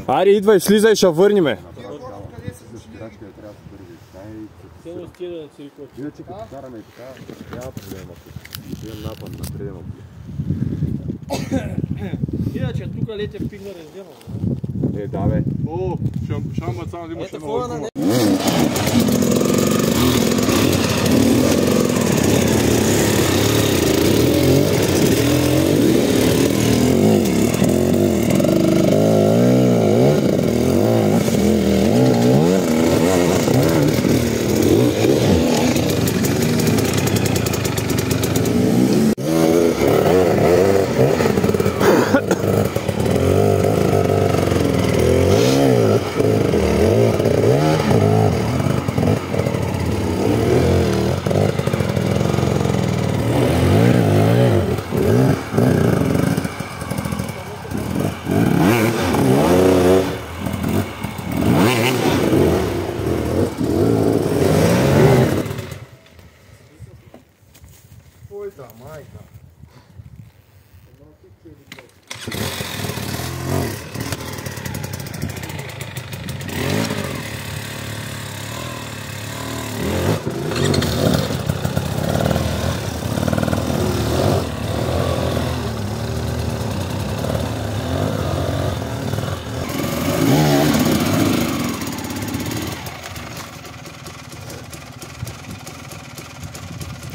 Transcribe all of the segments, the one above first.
Ари, идвай, слизай, ще върниме. Иначе като караме и така, няма проблема. Идем напад на предема. Иначе тук летя пигна раздема. Да бе. О, ще имат само да имаш много гума.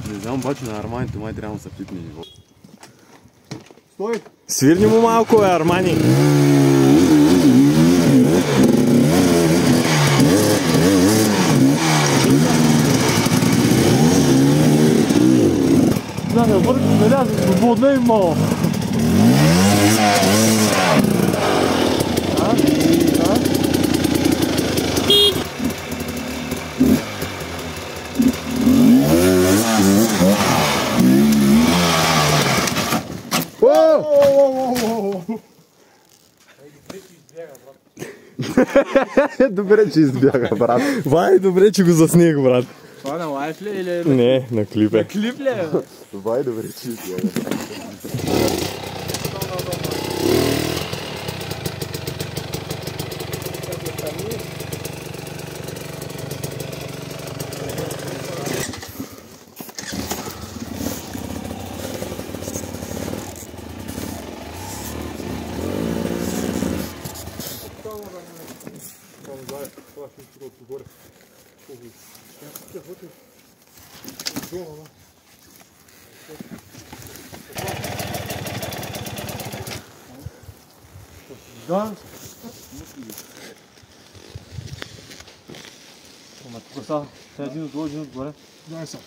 Не знам, обаче на Арманите май трябва да са пипне ниво. Стой! Свирни му малко, бе, Армани. Да, не върху, не лязе, свободно и мало. Добре, че избяга, брат. Вай, добре, че го заснех, брат. Това на лайф ли или... Не, на клип е. Клип ли е? Вай, добре, че избяга. Да. Сега един отгоре. Дай са.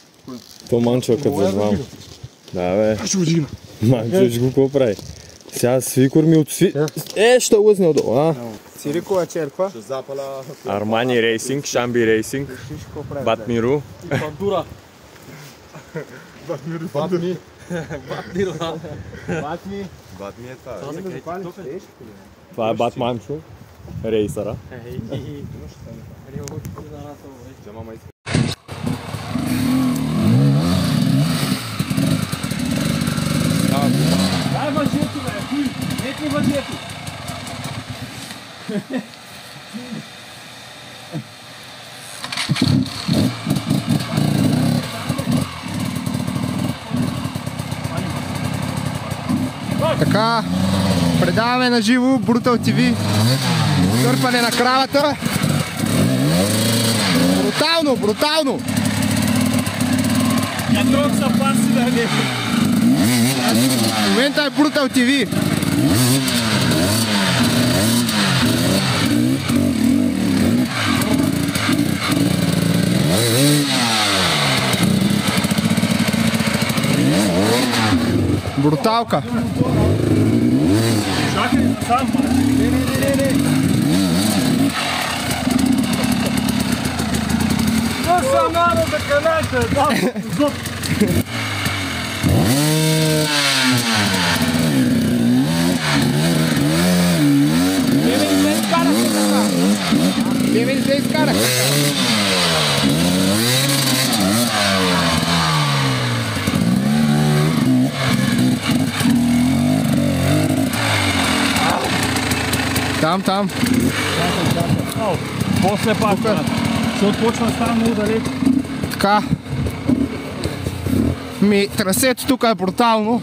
То манчо като зазнавам. Да, бе. Аз ще го дигна. Манчо ще го какво прави? Сега свикор ми отсви... ще лъзне отдолу, а? Цирикова черква. Ще запала... Армани Рейсинг, Шамби Рейсинг, Батмиру. Пандура. Батми. Батми. Батми е това. Това е Батманчо, рейсъра. За мама иска. Дай въжето, бе! Хуй! Нека въжето! Така, предаваме на живо Brutal TV. Дърпане на кравата. Брутално, брутално! Ядрок са паси да не. В момента е Brutal TV. Бруталка. Чакай, сам. Не. Това са надо да канете, да, зуб. Devem ser esse cara. Там. После пак, брат. Защото почва да става много далеч. Така. Трасето тук е брутално.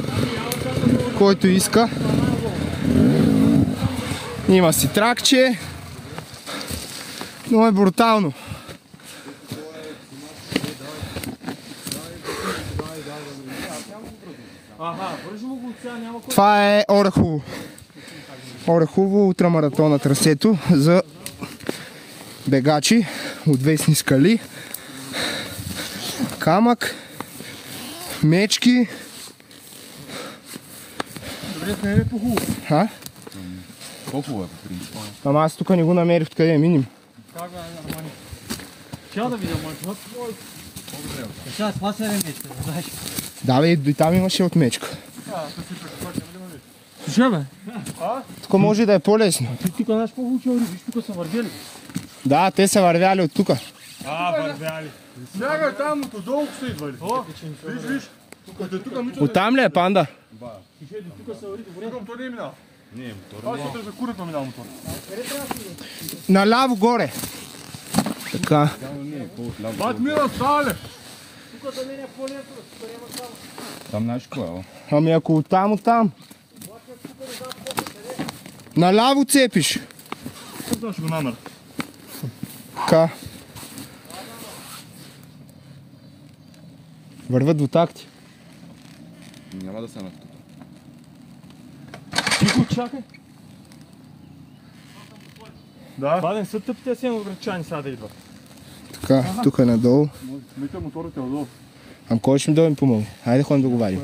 Който иска. Има си тракче. Но е брутално. Това е Орехово. Орехово ултрамаратона трасето за бегачи от Весни скали. Камък, мечки. Добре, не е по-хубаво. По-хубаво е по принцип. Ама аз тук не го намерих откъде минем. Как бе, нормално. Чел да видя, мой. Сега спася ли мечка, знаеш? Да бе, и там имаше от мечка. Слушай бе. Тук може да е по-лесно. Ти тук знаеш по-хубаво, виж тук са вървели. Да, те са вървяли от тук. Вървяли. Бягай там, отдолу са идвали. Виж. Оттам ли е панда? Тук са върви добре. Тук то не е минал. Не, мотор. Аз ще за курата минал мотор. Наляво горе. Така. Бат мира, стале. Тук за мен е по-лесно. Там знаеш кое е? Ами ако оттам. Наляво цепиш. Тук ще го намер. Така. Върват двутакти. Няма да са на тук. Тихо, чакай. Да. Баден са тъпите си ограничани сега да идват. Така, тук е надолу. Мика моторът е отдолу. Ам кой ще ми да ми помогне? Хайде ходим да го вадим.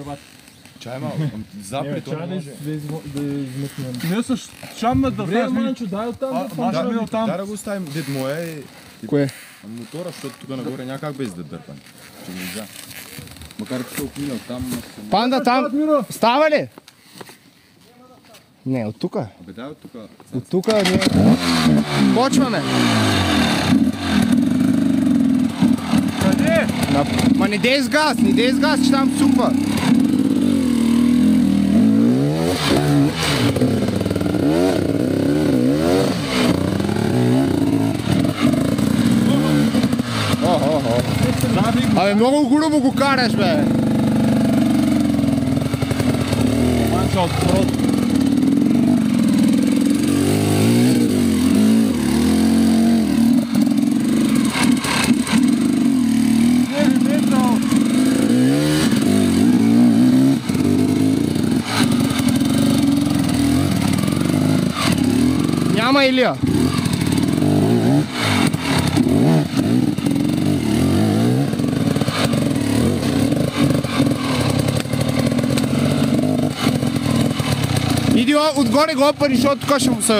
Чай малко. Запри то не може. Не са шамна да Добре, влез. Манчо, дай оттам. Баш минал там. Да го оставим дед моя и Кое? мотора, защото тук нагоре няма как без да дърпане. Че го изя. Макар че толкова минал там. Панда там. Става ли? Не, от тука. Абе дай от тук. От тука ние... Почваме. Къде? Ма не дей с газ, че там супа. Абе, много грубо го караш, бе. Манчо от прод. Няма Илия. Иди отгоре го опари, защото тук ще му се...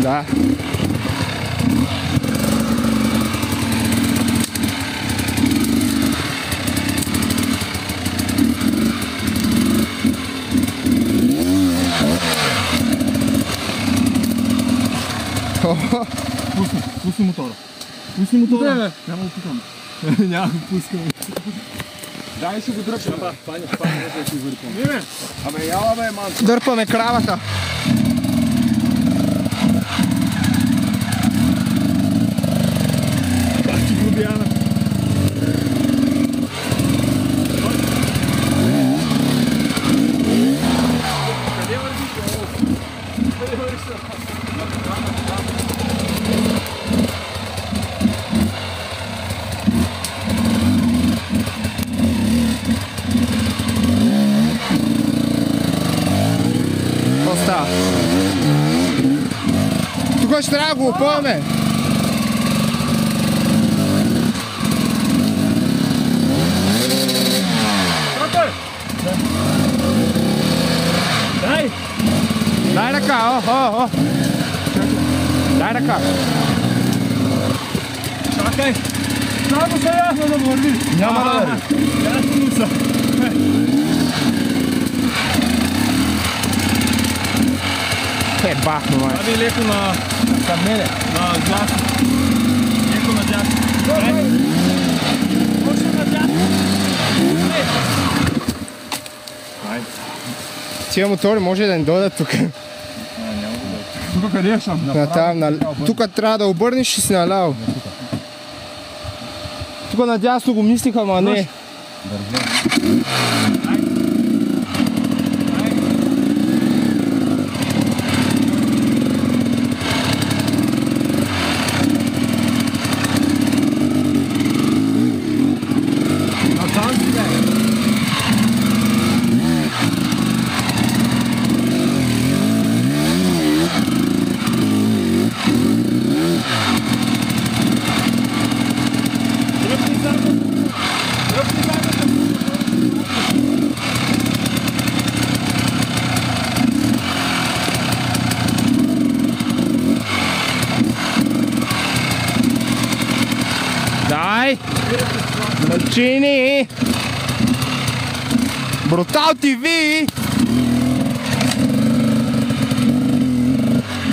Да. Пусни мотора. Пусни мотора. Няма го пускам. Няма го пускам. Дай ще го дръпим. Абе, яла бе, ман. Дърпаме кравата. Бачи грубияна. Къде вървиш? Къде вървиш? Остава. Тук ще трябва да го опъваме. Дай! Дай ръка, о. Дай ръка. Чакай! Само са ясно да върви. Няма да върви. Ясно са. Бахно, май. Аби леко на... към мене. На дясно. Леко на дясно. Почва на дясно. Тия мотори може да не дойдат тук. Тук къде е шам? Тук трябва да обърнеш и си наляво. Тук надясно го мислиха, ама не. Дай! Мълчини! Брутал ТВ!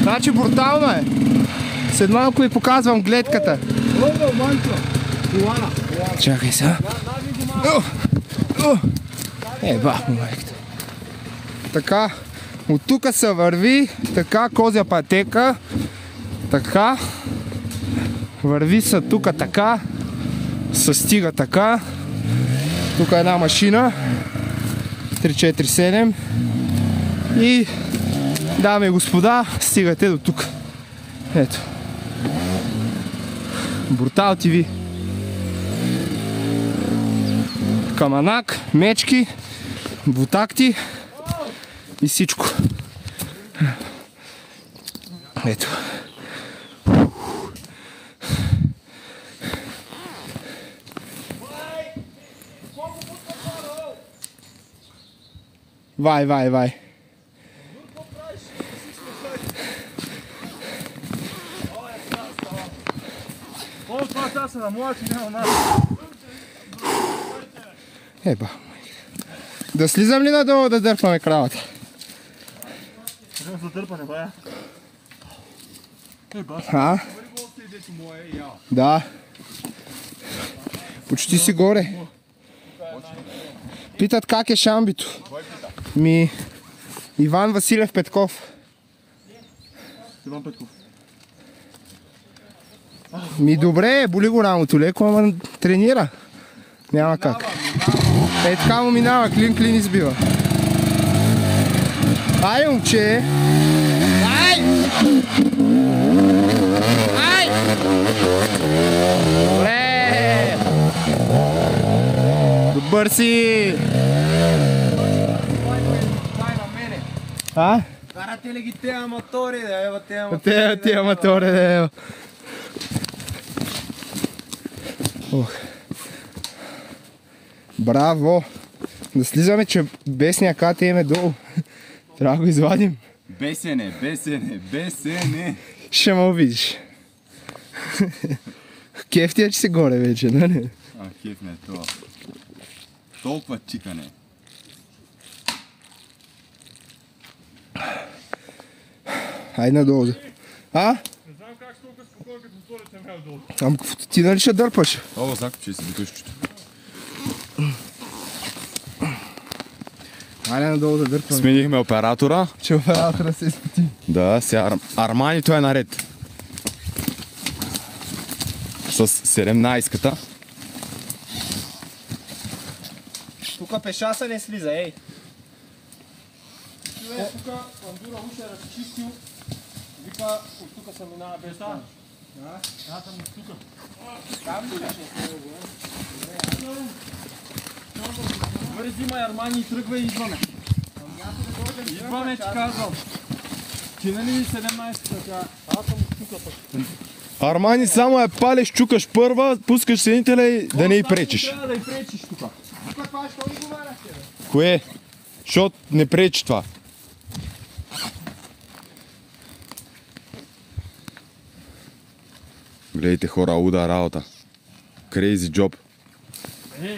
Значи брутално е. След малко ви показвам гледката. Чакай сега. Еба, момент. Така, от тук се върви, така, козя пътека, така, върви се тук така, се стига така, тук е една машина, 347 и, дами и господа, стигате до тук. Ето. Брутал ТВ. Каманак, мечки, бутакти и всичко. Ето. Вай. Еба. Да слизам ли надолу да дърпаме кравата? За дърпане, бая. А? Да. Почти си горе. Питат как е шамбито. Иван Василев Петков. Иван Петков. Добре, боли го рамото леко, ама тренира. Няма как. Е, така му минава, клин избива. Ай, момче! Ай! Добре! Добър си! А? Карате ли ги те аматори, да ева те аматори? Те аматори, да ева. Ох. Браво! Да слизаме, че бесния КТМ е долу. Трябва да го извадим. Бесене. Ще ме увидиш. Кеф ти е, че си горе вече, нали? Кеф не е това. Толкова чикане. Хайде надолу. А? Не знам как ще толкова спокойно, като моторите ме отдолу. Ама ти нали ще дърпаш? О, закачи си битушчето. Хайде надолу да дърпаме. Сменихме оператора. Че оператора се изпити. Да, сега Арманито е наред. С 17-ката. Тук пешаса не слиза, ей. Тук Пандура уж е разчистил. Вика, от тук се минава без това. Аз съм от тук. Добре, взимай Армани и тръгвай и идваме. Идваме, ти казвам. Ти нали 17-та? Аз съм от тук пък. Армани само палеш, чукаш първа, пускаш съединителя и да не й пречиш. Трябва да й пречиш тук. Тук това, що ми говоряхте, бе? Кое? Защото не пречи това. Гледайте хора, луда работа. Crazy job.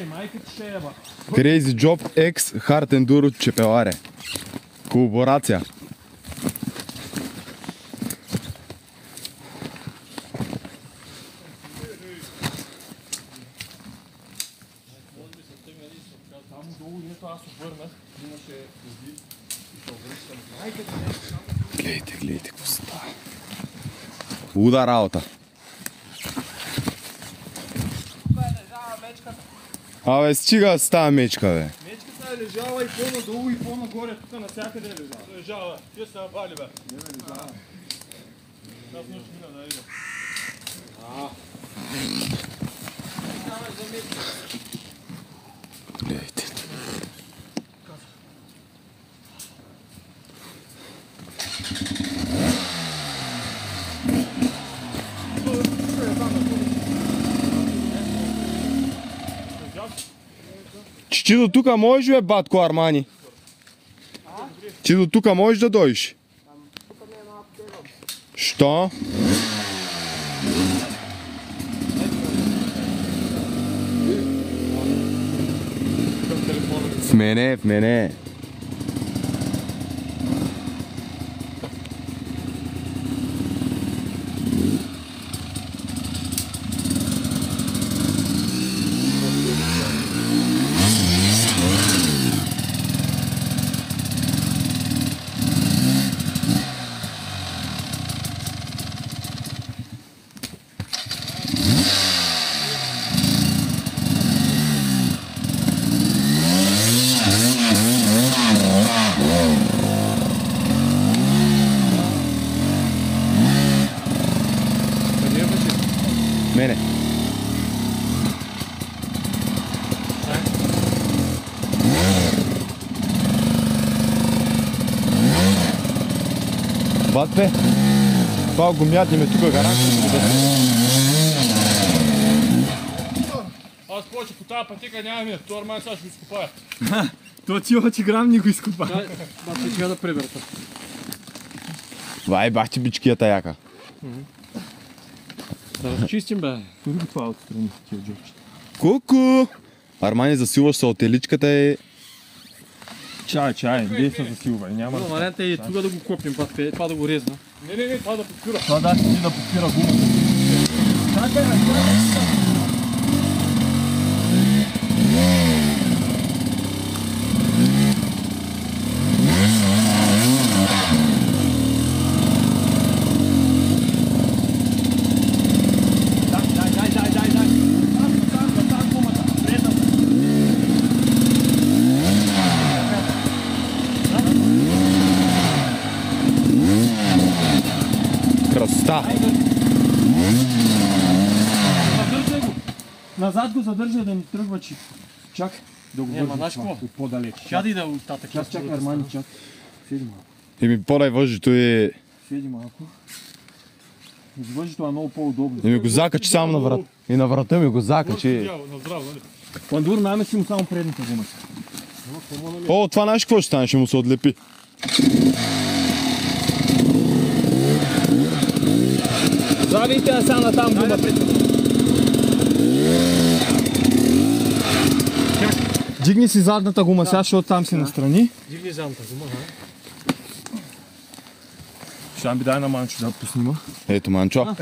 Майка ти ще еба. Crazy job X Hard Enduro Чепеларе. Колаборация. Само долу, нето аз обърнах, имаше води. Гледайте, гледайте какво става. Луда работа. Абе, стига с тази мечка, бе. Мечката е лежала и по-надолу и по-нагоре, тук навсякъде е лежала. Лежала, тия са бали, бе. Не бе, лежала. Аз нещо мина, да иде. Гледайте. Чи до тука можеш, бе, батко Армани? Чи до тука можеш да дойдеш? Що? В мене, в мене. Мене. Бат, бе. Това го мятнеме тук гарант. Аз повече по тази пътека нямаме, това Армани сега ще го изкопая. То ти 8 грам ни го изкупа. Бате, сега да приберата. Вай, бах ти бичкията яка. Да разчистим, бе. Тури го това отстрани, тия джобчета. Ку-ку! Армани, засилваш се от еличката и... Чай, дей се засилва и няма. Варианта е тук да го копим, това да го резна. Не, това да подпира. Това да ти да подпира гумата. Красота! Задържай го. Назад го задържай да ни тръгва, че... Чак да го вържи това от по-далеч. Сядай да оттатък. Чакай, Армани, чак. Седи малко. Еми, по-най-въжето е... Седи малко. Извъжето е много по-удобно. Еми го закачи само на врата. И на врата ми го закачи. Пандур, намеси му само предната гума. О, това знаеш какво ще стане? Ще му се отлепи. Завийте я сега натам гумата. Дигни си задната гума сега, защото там си настрани. Дигни задната гума, Ще ми дай на Манчо да поснима. Ето, Манчо.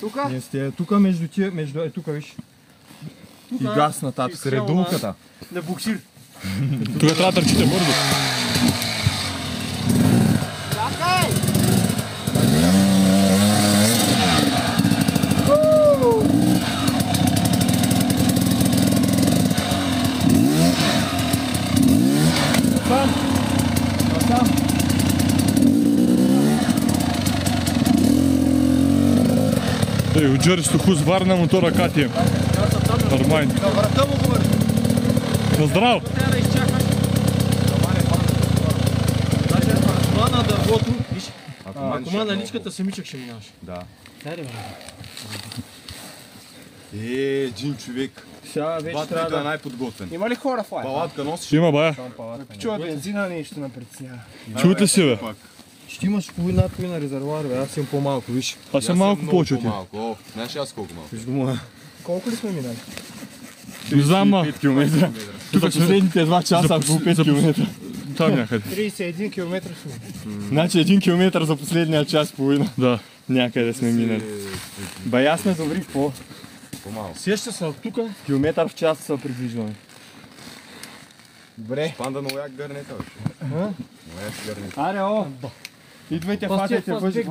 Тука? Не сте тука между тия, тука виж. И газ нататък, сред дулката. На буксир. Тук трябва да търчите бързо. Ей, отжери стоху звар на мотора Катия. Нормально. На здраво! Трябва да изчакаш. Това на дървото, виж, ако ма наличката самичък ще минаш. Да. Хайде, бе. Един човек. Сега вече Батрето трябва е да... най-подготвен. Има ли хора в лайф? Палатка носиш. Има, бая. Чува бензина нещо на притеснява. Чуете си, бе. Ще имаш половина резервуар, бе. Аз имам по-малко, виж. Аз съм малко повече от ти. Малко. Знаеш аз колко малко? Виж го моя. Колко ли сме минали? Не знам, ма. 5 км. Тук последните 2 часа по 5 км. Там някъде. 31 км сме. Значи 1 км за последния час половина. Да. Някъде сме минали. Бая аз сме добри, какво? По-малко. Сеща се от тук, километър в час се придвижваме. Добре. Панда много як гърнета, бе. Много як гърнета. Аре, о! Идвайте, хватайте, Фастик,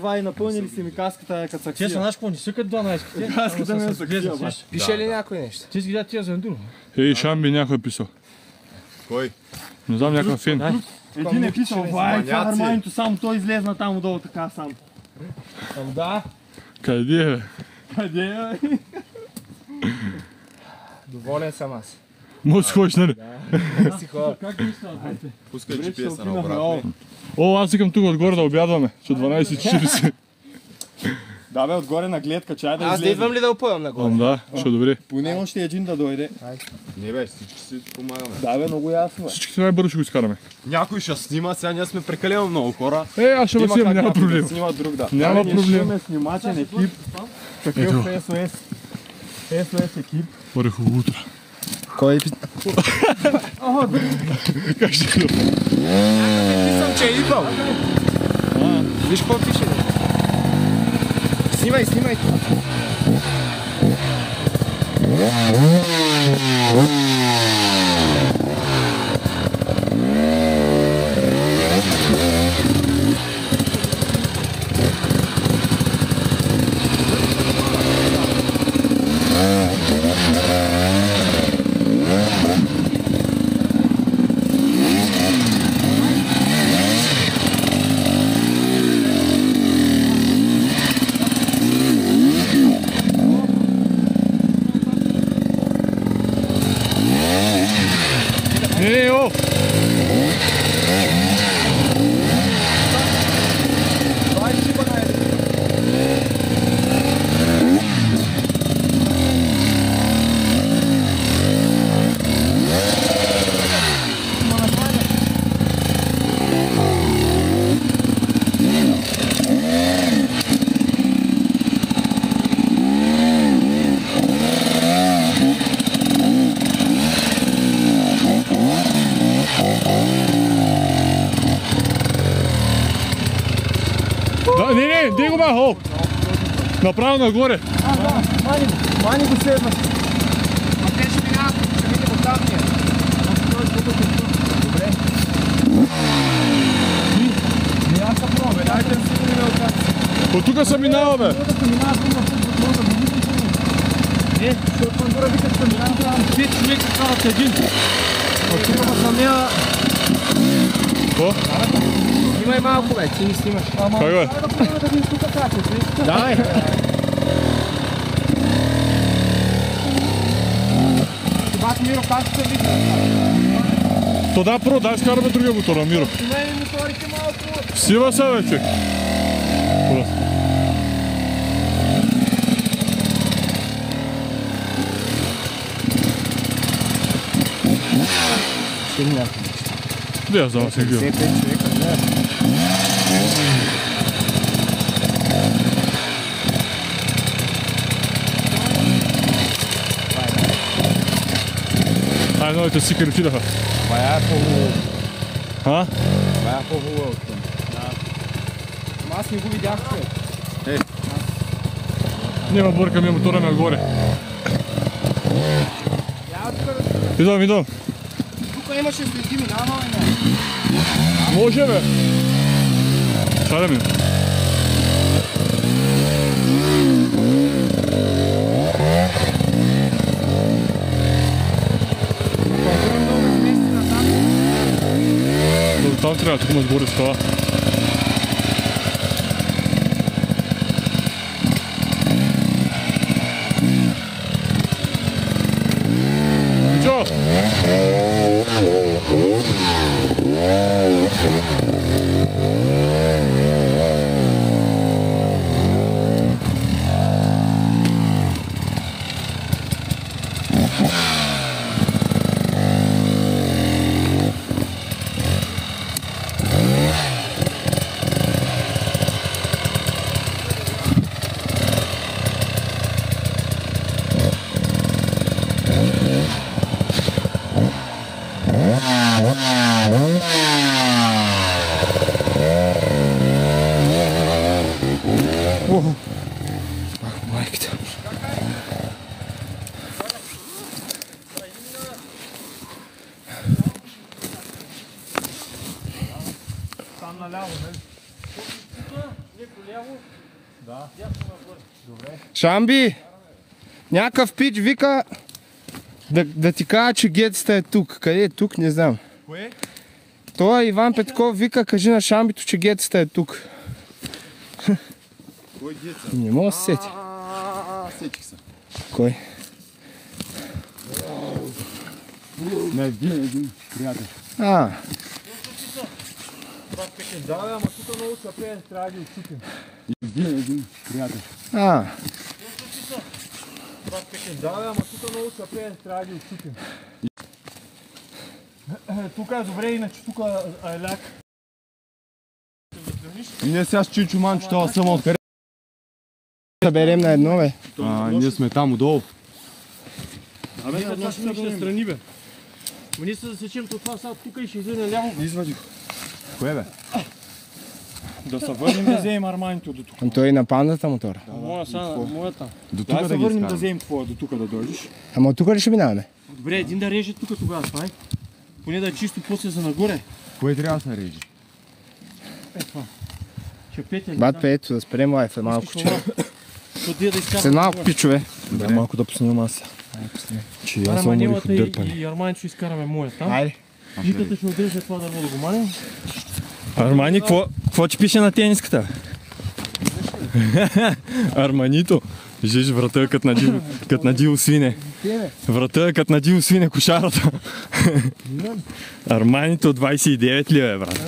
вай, напълнили си ми каската като Те саксия. са наш не сикат 12. Каската ми е саксия, бе. Пише ли някой нещо? Ти си видя тия за ендуро. Ей, Шамби някой е писал. Кой? Не знам, някакъв фен. Един е писал, вай, това маняци. Арманито, само той излезна там отдолу така сам. Да. Къде е, бе? Къде е? Доволен съм аз. Може да ходиш, нали? Си хора. Как ги става? Пускай Добре, че се GPS-а на опинахме, обратно. о. О, аз искам тук отгоре да обядваме. Че 12:40. Да бе, отгоре на гледка, чай да Аз да излезе. идвам ли да опъвам нагоре? Да, ще е добре. Поне още един да дойде. Не бе, всички си помагаме. Да бе, много ясно. Всички най-бързо ще го изкараме. Някой ще снима, сега ние сме прекалено много хора. Аз ще Има възимам, как няма някой проблем. да снима друг, да. Няма Абе, ние ще проблем. имаме снимачен екип. Такъв SOS. SOS екип. Върху утро. Кой Как ще го? писам, че е идвал? Виж какво пише. Снимай. Не, о! Да, не, дай го махо! Направо нагоре. Мани го седна. А те ще минават, ще видим от там ние. Аз съм пробе, дайте да си видим от там. От тук съм минава, бе. Не, защото Пандора вика, че минавам там. 5 човека стават един. От тук ма самия... Какво? Снимай малко, бе, ти ни снимаш. Как, бе? Да пробваме да видим тук как е. Давай. Бат Миро, как се вижда? То да, първо, дай скараме другия мотор на Миро. Снимай ми моторите малко. Сива са, бе, човек. Да, я знам, си гледам. 55 човека, да. Ай, новите сикери отидаха. Това е по-хубаво. А? Това е по-хубаво от там. Аз не го видях, човек. Няма бърка ми мотора ми отгоре. Идвам. Тук имаше следи, минава, не. Може, бе. Шаля ми. Там трябва да имаш горе с това. Чо? наляво, нали? Леко ляво. Да. Дясно нагоре. Шамби! Някакъв пич вика да ти кажа, че гетста е тук. Къде е тук, не знам. Кое? Той Иван Петков вика, кажи на Шамбито, че гетста е тук. Кой деца? Не мога да се сети. Сетих се. Кой? Не, един приятел. А, Да, бе, ама тук много сапе, трябва да ги отчупим. Един приятел. а. Да, бе, ама тук много сапе, трябва да ги отчупим. Тук е добре, иначе тук е ляк. Ние сега ще чуем чуман, че това само откъде. Да берем на едно, бе. Ние сме там отдолу. Абе, това ще се страни, бе. Но ние се засечем това сега тук и ще излезе ляво. Извади. Кое бе? Да се върнем да вземем арманите до тук. А той и на пандата мотора. Моя сега, моята. До Да тук се да ги върнем да изкарам. вземем твоя до тук да дойдеш. Ама от тук ли ще минаваме? Добре, един да реже тук тогава, това е. Поне да е чисто после за нагоре. Кое трябва да се режи? Е това. Че петя. Бат, ето да спрем лайфа малко. Защото да изкарам. След малко, пичове. Да, малко да пуснем аз. Че аз съм уморих Араманилата от дърпане. и арманите ще изкараме моя там. Айде. Никата ще отреже това дърво да го манем. Армани, какво ти пише на тениската? Арманито. Жиж, врата е като на диво свине. Врата е като на диво свине кошарата. Арманито 29 ли е, брат?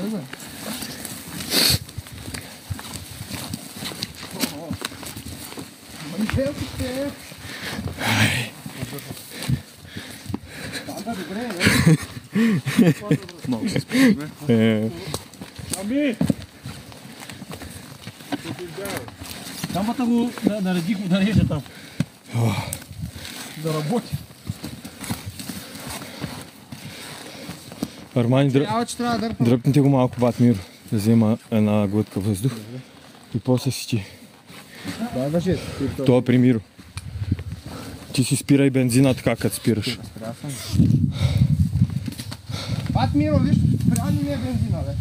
Ами! Камбата го наредих го да реже там. Да работи. Армани, Че трябва да дърпам. дръпните го малко, бат Миро, да взема една глътка въздух. И после си ти. Да, въжи. Това е при Миро. Ти си спирай бензина така, като спираш. Бат Миро, виж, спряни ми е бензина, бе.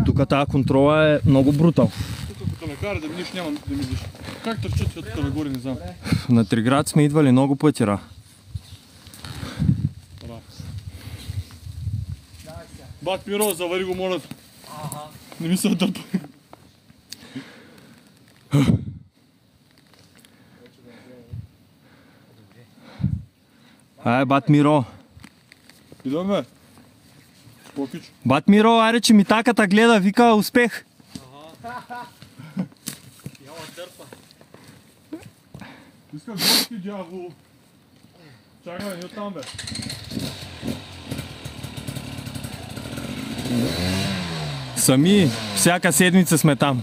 Тук тази контрола е много брутал. Тук като ме кара да видиш, няма да видиш. Как търчат тук нагоре, не знам. На Триград сме идвали много пъти, ра. Бат Миро, завари го, моля. Не ми се дърпа. Ай, бат Миро. Идвам, бе. Покич. Бат Миро, аре, че ми таката гледа, вика успех. Иска горски дявол. Чакай, не оттам, бе. Сами, всяка седмица сме там.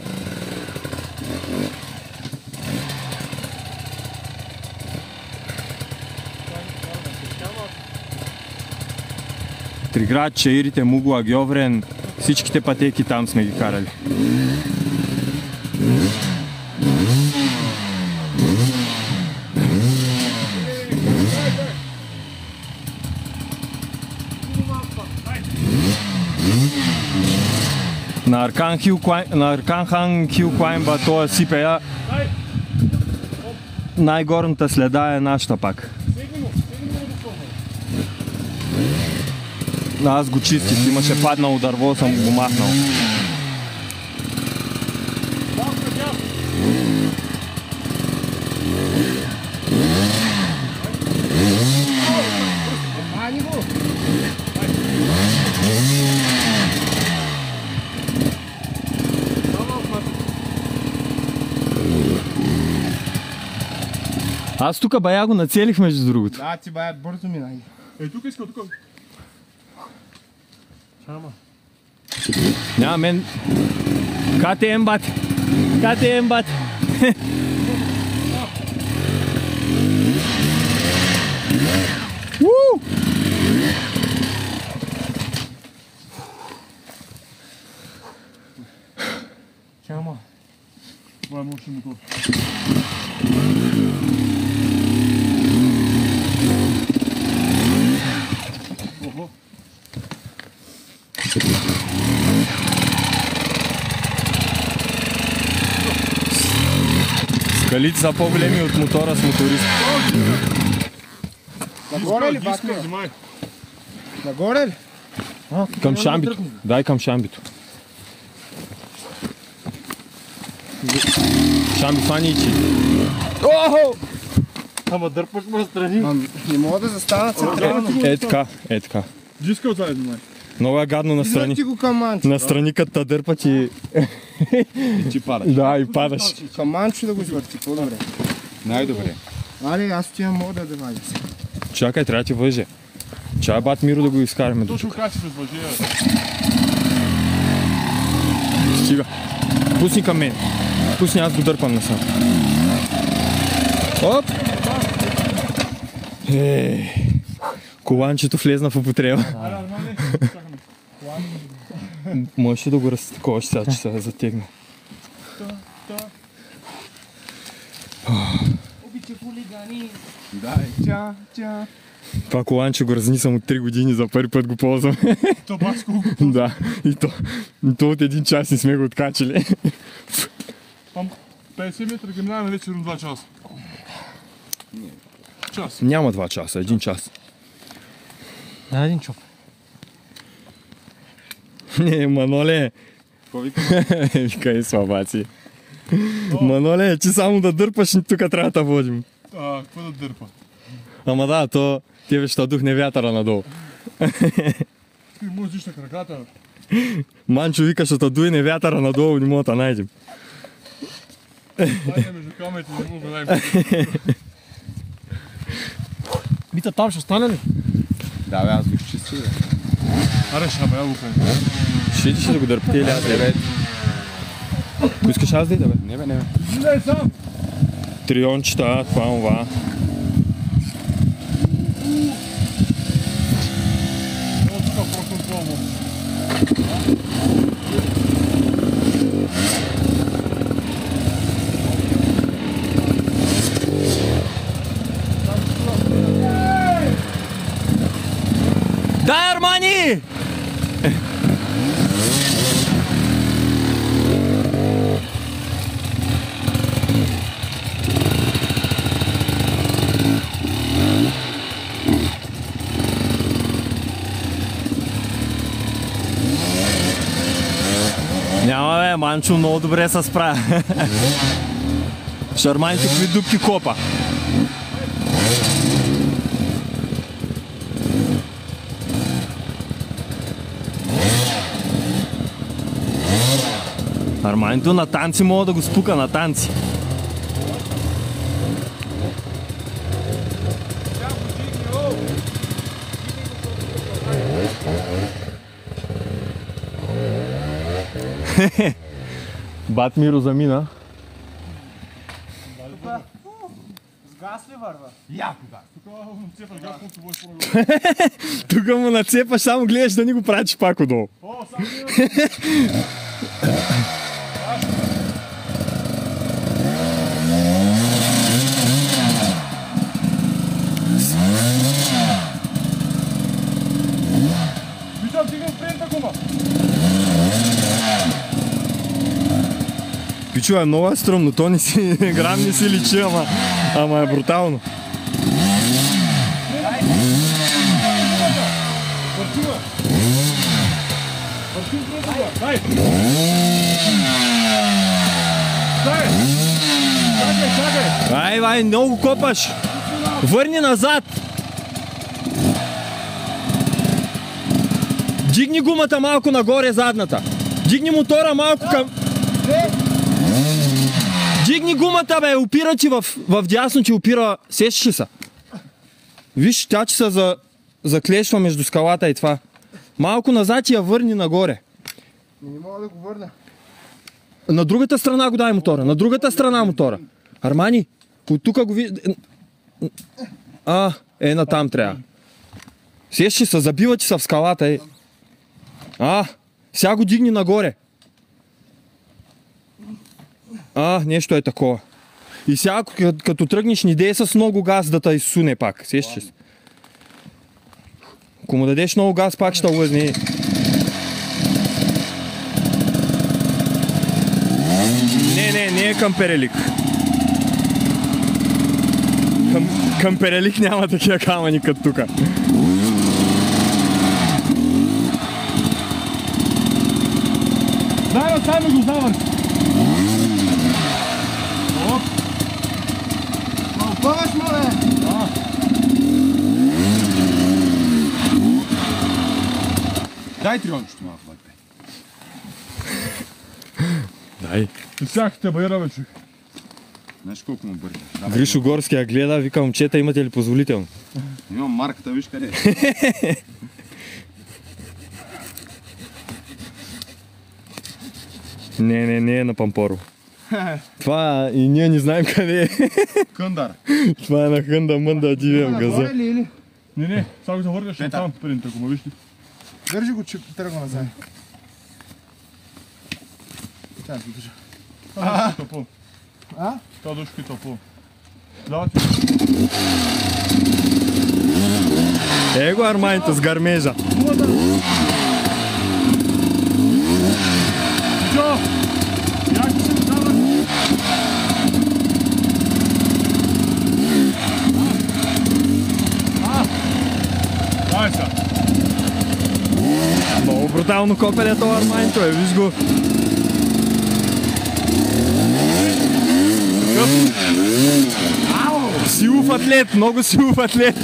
Триград, Чаирите, Мугла, Гьоврен, всичките пътеки там сме ги карали. На Арканхан Хил Клаймба това сипея. Най-горната следа е нашата пак. Аз го чистих, имаше паднало дърво, съм го махнал. Аз тук бая го нацелих, между другото. Да, ти баят бързо минай. Е, тук иска, тук. Чама. Няма мен. КТМ, бат. КТМ, бат. Чама. Това е мощен мотор. Охо. Педалите са по-големи от мотора с моторист. Нагоре ли, Батко? Нагоре ли? Към шамбито. Дай към шамбито. Шамби, фани и чи. Охо! Ама дърпаш ме страни. Не мога да застана централно. Е така, е така. Джиска отзад, май. Много е гадно настрани. Извърти го към Манчо. Настрани като те дърпат и... Ти падаш. Да, и падаш. Към Манчо да го извърти, по-добре. Най-добре. Али, аз отивам, мога да вадя се. Чакай, трябва да ти въже. Чай бат Миро да го изкараме. Точно как си предвържи. Стига. Пусни към мен. Пусни, аз го дърпам насам. Оп! Коланчето влезна в употреба. Можеш ли да го разтаковаш сега, че се затегне? Обича хулигани. Ча. Това коланче го разнисам от 3 години, за първи път го ползвам. То бац колко. Да, и то от 1 час не сме го откачили. Там 50 метра ги минаваме вече 2 часа. Час. Няма 2 часа, 1 час. Да, един чоп. Не, Маноле. Какво вика? Вика и слабаци. Маноле, че само да дърпаш и тук трябва да водим. Какво да дърпа? Ама да, то тебе ще духне вятъра надолу. Ти можеш на краката. Манчо вика, ще те дуйне вятъра надолу, не мога да найдем. Айде между камерите не мога да найдем. Бита там ще стане ли? Да, бе, аз го изчисти, бе. Аре, шаба, я го правим. Ще ти ще да го дърпите или аз да бе? Искаш аз да ида, бе? Не, бе, не, бе. Не, сам! Триончета, това. Много тук проконтролно. Дай, Армани! Няма бе, Манчо много добре се справя. Шарманите какви дупки копа. Арманито на танци мога да го спука, на танци. Бат Миро замина. Газ ли върва? Цепа, гледа колко бъдеш по-нагоре. Тук му нацепаш, само гледаш да ни го пратиш пак отдолу. О, само Виждам, дигам френта, кума. Пичо е много стръмно, то не си, грам не си личи, ама е брутално. Дай! Чакай! Ай, много копаш! Върни назад! Дигни гумата малко нагоре, задната. Дигни мотора малко към... Дигни гумата, бе, опира ти в дясно, ти опира... Сещаш ли са? Виж, тя че се заклешва между скалата и това. Малко назад и я върни нагоре. Не мога да го върна. На другата страна го дай мотора. На другата страна мотора. Армани, от тук го вижда... Натам трябва. Сещаш ли се, забива ти се в скалата, сега го дигни нагоре. Нещо е такова. И сега, като тръгнеш, не дей с много газ да те изсуне пак. Сещаш ли се? Ако му дадеш много газ, пак ще лъзне. Не е към перелик. Към Перелик няма такива камъни като тука. Дай, само го завърш. Помаш, мале! Дай триончето малко, бе. Дай. Всяките байра, бе, човек. Знаеш колко му бърза? Гришо Горския гледа, вика, момчета, имате ли позволително? Имам марката, виж къде е. Не е на Пампоро. Това и ние не знаем къде е. Къндар. Това е на Хънда Мънда, дивием газа. Нагоре ли или? Не, само го завърнеш там, преди тако, виж ли. Държи го, че тръгва назад. Чай, го държа. Това топо. А? Това душки топо. Давай ти. Его арманието с гармежа. Чо! Як се ми даваш? Дай са. Много брутално копеле това арманието е, виж го. Силов атлет, много силов атлет.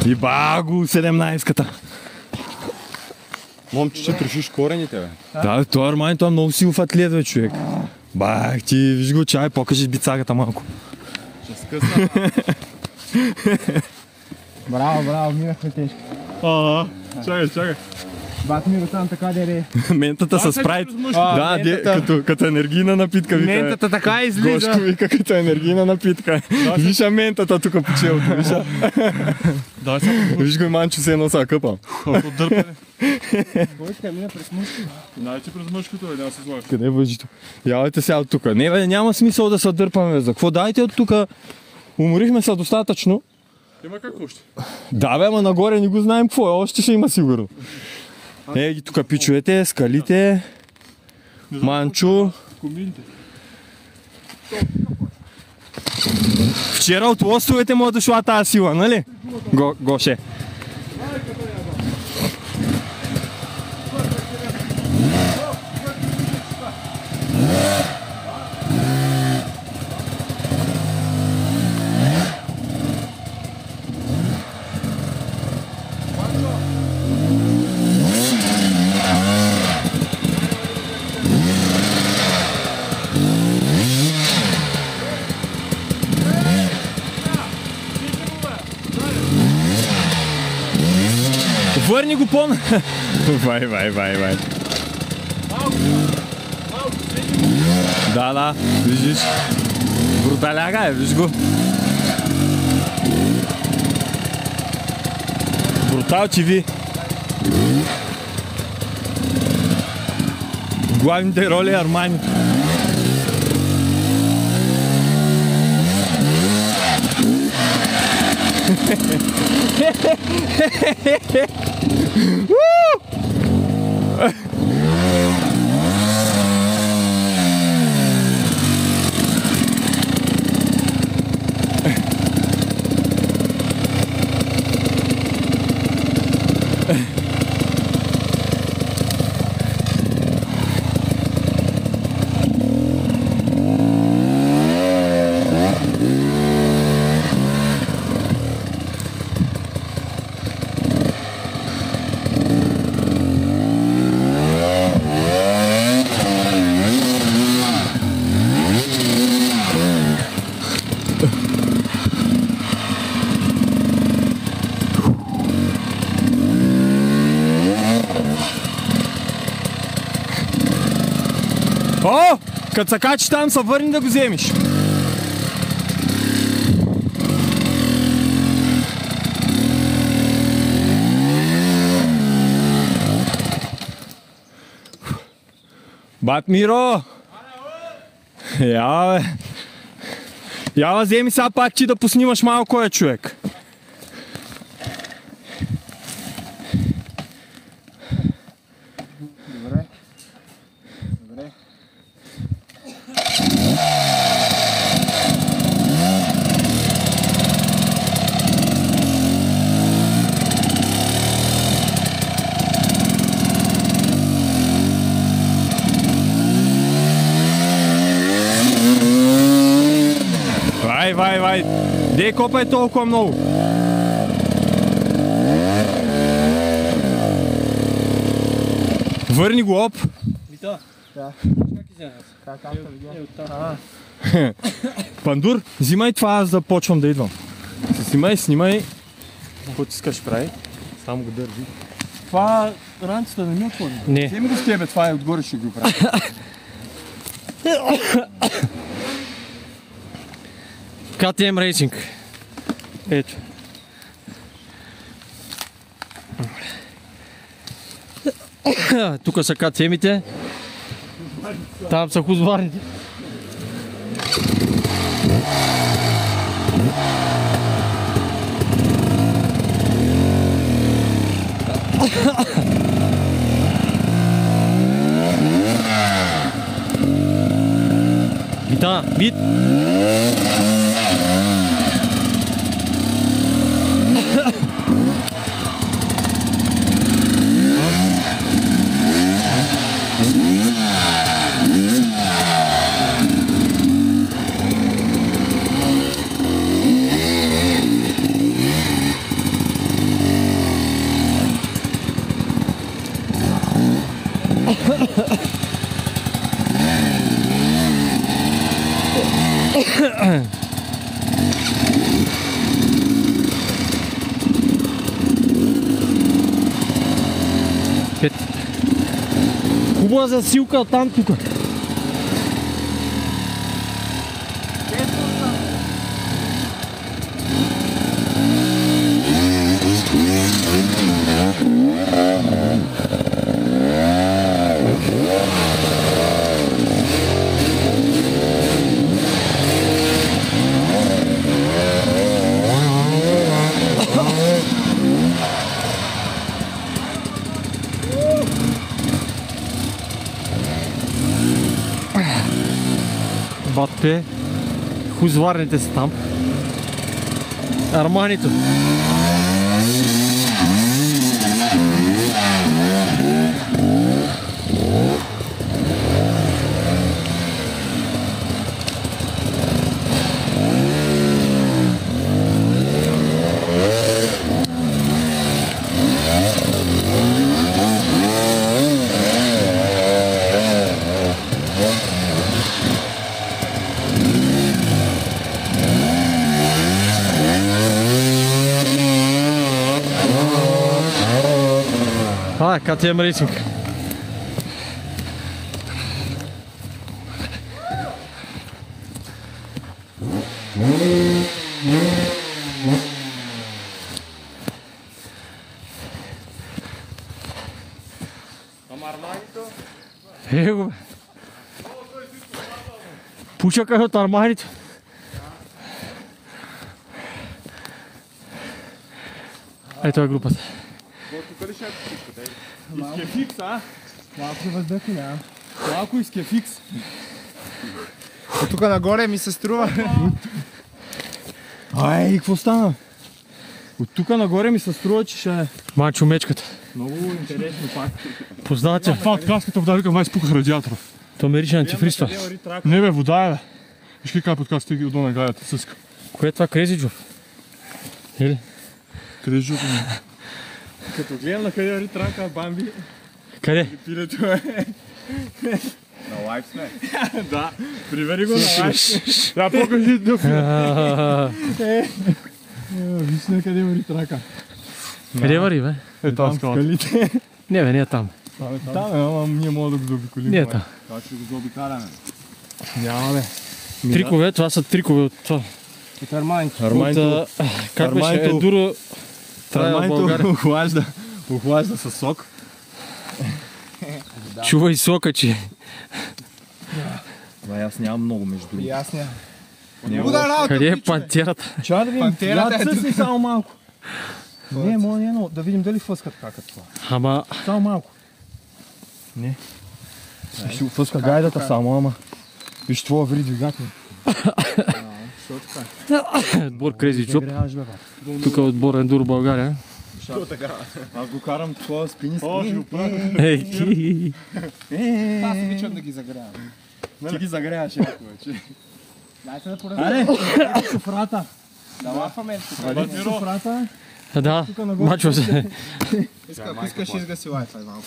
И баго 17-ката. Момче, трошиш корените, бе. Да, това арманието е много силов атлет, бе, човек. Бах ти, виж го, чай, покажеш бицагата малко. Ще скъсна. Браво, минахме тежко. Чакай. Бат ми го там така дере. Ментата с спрайт. Да, като енергийна напитка, вика. Ментата така излиза. Гошко вика като енергийна напитка. Виша ментата тук по челото, виша. Дай са. Виж го и Манчо се носа къпа. Дърпане. Бойка мина през мъжки. Най-че през мъжкото, бе, няма се слагаш. Къде е въжито? Явайте сега от тук. Не, бе, няма смисъл да се дърпаме, бе. За какво? Дайте от тук. Уморихме се достатъчно. Има как още? Да, бе, ама нагоре не го знаем какво е. Още ще има сигурно. Ги тук пичовете, скалите. Манчо. Комините. Вчера от лостовете му е дошла тази сила, нали? Гоше. Върни го по... Вай. Да, виждиш. Бруталяга е, виж го. Брутал ви. Главните роли Армани. О! Като се качи там, се върни да го вземеш. Бат Миро! Я, бе. Я, вземи сега пак ти да поснимаш малко кой е човек. вай. Дей копай толкова много. Върни го, оп. Вита. Да. Как изяна? Пандур, взимай това, аз да почвам да идвам. Снимай. Какво ти искаш прави? Само го държи. Това ранцата не ми отвори. Не. Вземи го с тебе, това е отгоре ще го прави. KTM Racing. Ето. Тук са KTM-ите. Там са хузварните. Вита, вид. Хубава засилка там тук. Батпе, хузварните са там. Арманито. KTM Racing. Его бе. Пушака от армарито. Ето е групата. Иска фикс, а? Малко въздъхи, да. Малко иска фикс. От тук нагоре ми се струва. Ай, какво стана? От тук нагоре ми се струва, че ще е Мачо мечката. много интересно пак. Познавате? Това от каската вода, викам, май спуках радиатора. То ме рича антифриз това. Не бе, вода е бе. Виж каква под каската и отдолу на гадята съска. Кое е това, Крезиджов? Или? Къде жопа ми? Като гледам на къде върви трака, бамби, Къде? пилето е. На лайв сме. Да, привери го на лайф. Да, покажи дъв. Виж на къде върви трака. Къде вари, бе? Е, тази скалата. Скалите. Не бе, не е там. Там е, ама ние мога да го заобиколим. Не е там. Как ще го заобикаляме? Няма бе. Трикове, това са трикове от това. От арманите. Армайто, Как беше? Армайто- Ендуро Трая в България. охлажда със сок. Чувай сока, че. Аз нямам много между И другото. аз няма. Няма Луда работа, Къде е пичове. пантерата? Чакай да видим, Пантерата е цъсни само малко. Не, мога не, но да видим дали фъскат какът това. Ама, Само малко. Не. Ще го фъска гайдата само, ама. Виж това ври двигател. отбор Crazy Job. Гряваш, бе, бе. Тук е отбор Ендуро България. Аз го карам такова спини с О, ще го правя. Ей, Аз обичам да ги загрявам. Ти ги загряваш яко вече. Аре! Шофрата. Да лафаме. Шофрата. Да, мачва се. Искаш изгаси Wi-Fi малко.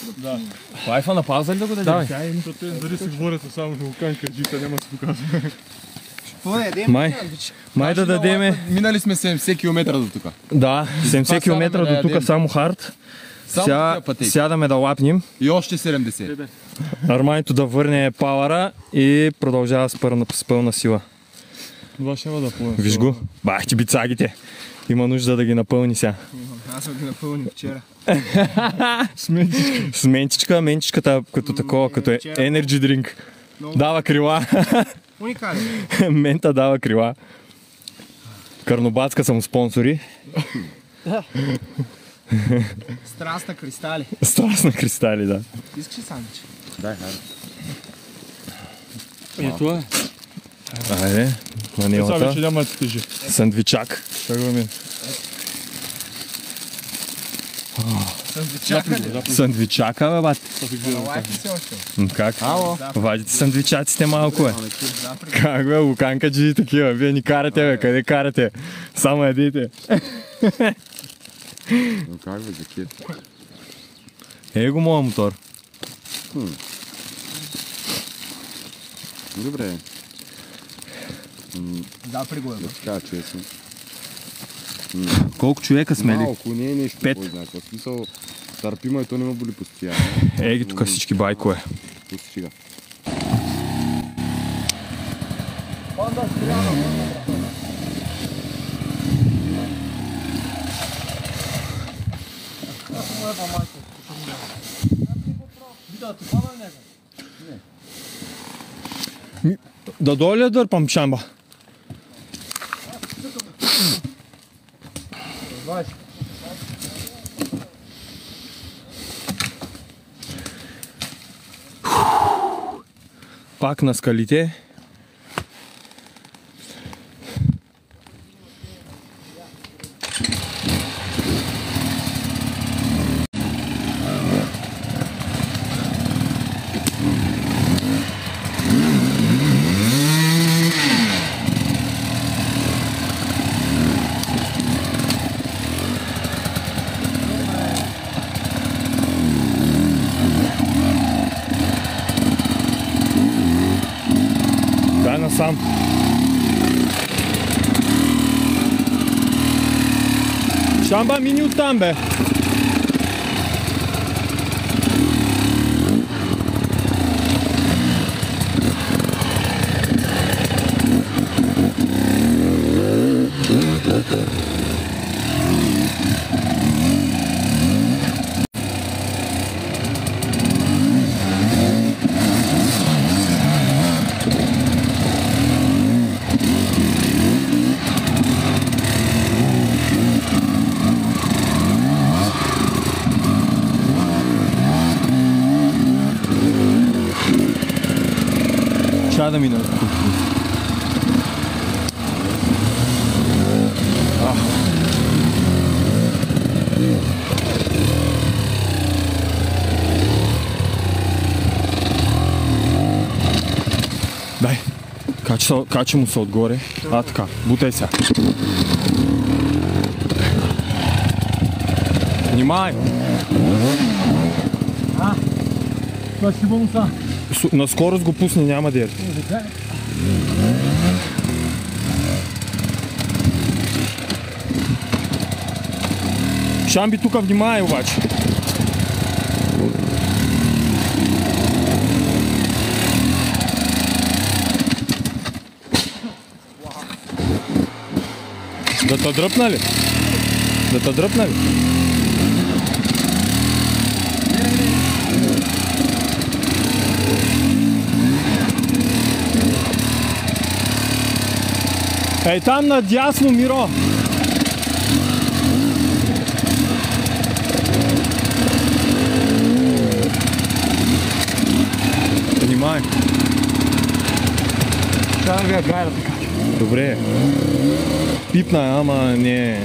Лайфа на пауза ли да го дадем? Давай. Защото дали си говорят само ще го кажа, джита няма да се показва. Какво да ядем? Май да дадеме... Минали сме 70 км до тук. Да, 70 км да до тук ядем. само хард. Само Сега такива пътеки. сядаме да лапнем. И още 70. Арманито да върне пауъра и продължава с пълна сила. Това ще има да поем. Виж го. Бах ти бицагите. Има нужда да ги напълни сега. Аз съм ги напълни вчера. С менчичка, менчичката като такова, като е energy drink. Дава крила. Уникален. Мента дава крила. Карнобатска са му спонсори. Страст на кристали. Страст на кристали, да. Искаш ли сандвич? Дай, хайде. Ето е. Айде, Сега манилата. вече няма да ти тежи. Сандвичак. Чакай ми. Сандвичака, бе, бат. Лайф си още. Как? Вадите сандвичаците малко, бе. Как, бе, луканкаджи такива. Вие ни карате, бе. Къде карате? Само ядите. Но как бе, жакет? Ей го моя мотор. Добре. Да, пригоден. Да така, честно. Колко човека сме ли? Малко, не е нещо. Пет. Кой знае. В смисъл, търпимо и то не ме боли постоянно. Ей ги тук всички байкове. Пусти сега. Да дойде да дърпам шамба. Пак на скалите. Дай насам. Шамба, мини оттам, бе. Ча да мина. Дай. Качи му се отгоре. А, така. Бутай се. Внимай! Това ще бъм са. На скорост го пусни, няма да е. Шамби, тук внимай обаче. Да те дръпна ли? Да те дръпна ли? Ей там надясно, Миро! Внимай! Трябва да гайда така. Добре. Пипна, ама не.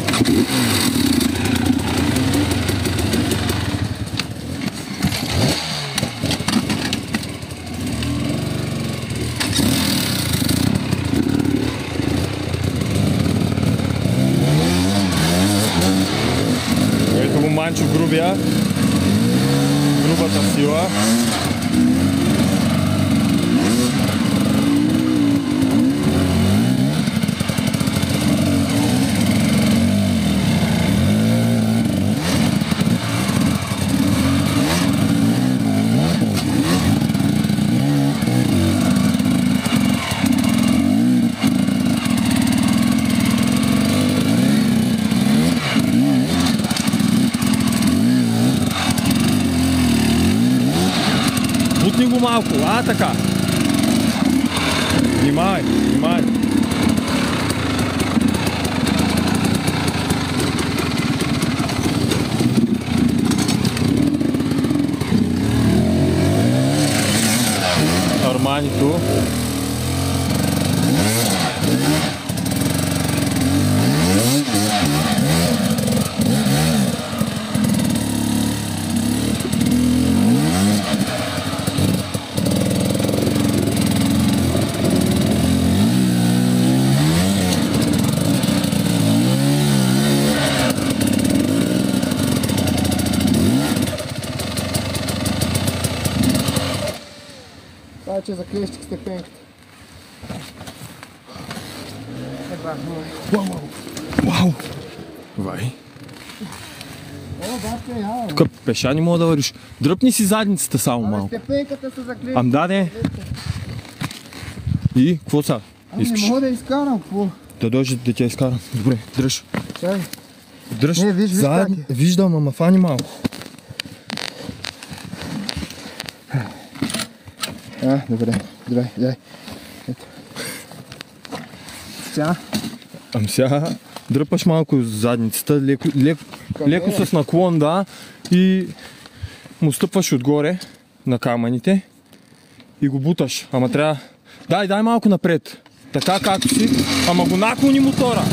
изгаря грубата сила. Бутни го малко, така. Внимай, внимай. Арманито. Това е, че заклещих степенката. Вау! Вай. О, бате, яла. Тук пеша не мога да вървиш. Дръпни си задницата само Абе, малко. степенката се заклещи. Ам даде. И, какво са? Искаш? Не мога да изкарам, какво? Да дойде да те изкарам. Добре, дръж. Чай. Дръж. Не, виж как е. Виждам, ама фани малко. Добре, дай. Ето. Сега. Ам сега дръпаш малко задницата, леко с наклон, да, и му стъпваш отгоре на камъните и го буташ. Ама трябва... Дай малко напред. Така както си. Ама го наклони мотора.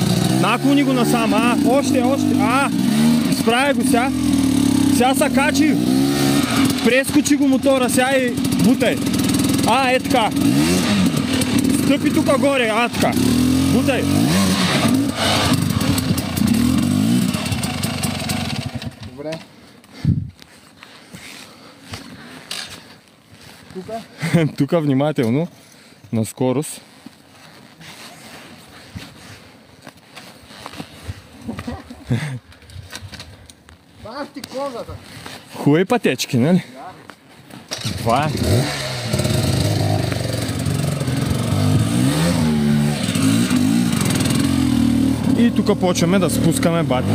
Наклони го насам. Още. Изправя го сега. Сега се качи. Прескочи го мотора сега и бутай. Е така. Стъпи тук горе. Така. Бутай. Добре. Тук внимателно. На скорост. Бах ти козата. Хубави пътечки, нали? Това е. И тук почваме да спускаме бати.